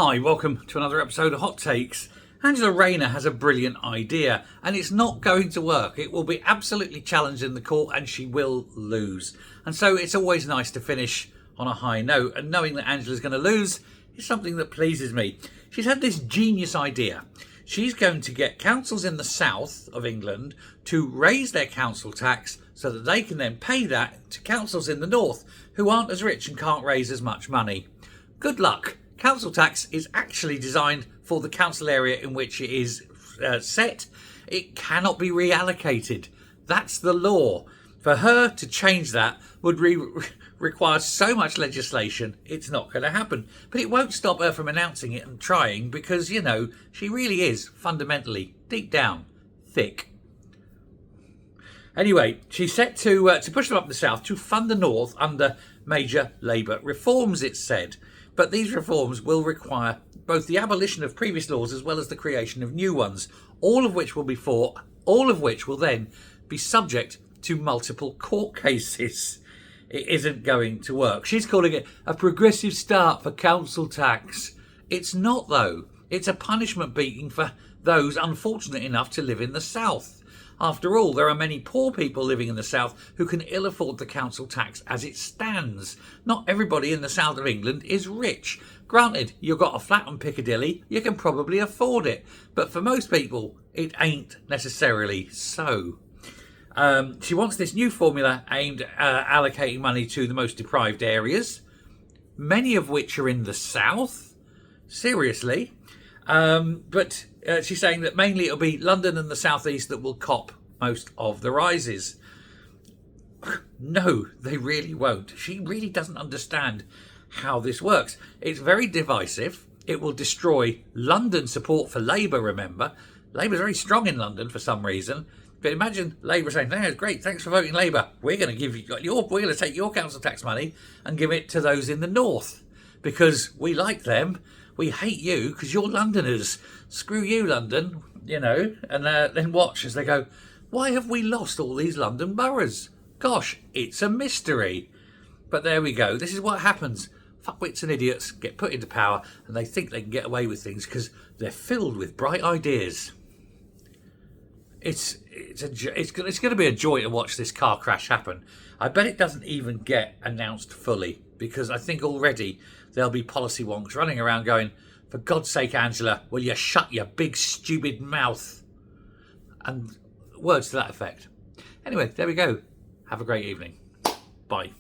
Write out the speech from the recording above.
Hi, welcome to another episode of Hot Takes. Angela Rayner has a brilliant idea and it's not going to work. It will be absolutely challenged in the court and she will lose. And so it's always nice to finish on a high note, and knowing that Angela's going to lose is something that pleases me. She's had this genius idea. She's going to get councils in the south of England to raise their council tax so that they can then pay that to councils in the north who aren't as rich and can't raise as much money. Good luck. Council tax is actually designed for the council area in which it is set. It cannot be reallocated. That's the law. For her to change that would require so much legislation, it's not going to happen. But it won't stop her from announcing it and trying because, you know, she really is fundamentally, deep down, thick. Anyway, she's set to push them up the south to fund the north under major Labour reforms, it's said. But these reforms will require both the abolition of previous laws as well as the creation of new ones, all of which will then be subject to multiple court cases. It isn't going to work. She's calling it a progressive start for council tax. It's not, though. It's a punishment beating for those unfortunate enough to live in the south. After all, there are many poor people living in the south who can ill afford the council tax as it stands. Not everybody in the south of England is rich. Granted, you've got a flat on Piccadilly, you can probably afford it. But for most people, it ain't necessarily so. She wants this new formula aimed at allocating money to the most deprived areas, many of which are in the south. Seriously. But she's saying that mainly it'll be London and the southeast that will cop most of the rises. No, they really won't. She really doesn't understand how this works. It's very divisive. It will destroy London support for Labour, remember. Labour's very strong in London for some reason. But imagine Labour saying, "No, great, thanks for voting Labour. We're going to take your council tax money and give it to those in the north because we like them. We hate you because you're Londoners. Screw you, London," you know. And then watch as they go, "Why have we lost all these London boroughs? Gosh, it's a mystery." But there we go. This is what happens. Fuckwits and idiots get put into power and they think they can get away with things because they're filled with bright ideas. It's going to be a joy to watch this car crash happen. I bet it doesn't even get announced fully because I think already there'll be policy wonks running around going, "For God's sake, Angela, will you shut your big stupid mouth?" And words to that effect. Anyway, there we go. Have a great evening. Bye.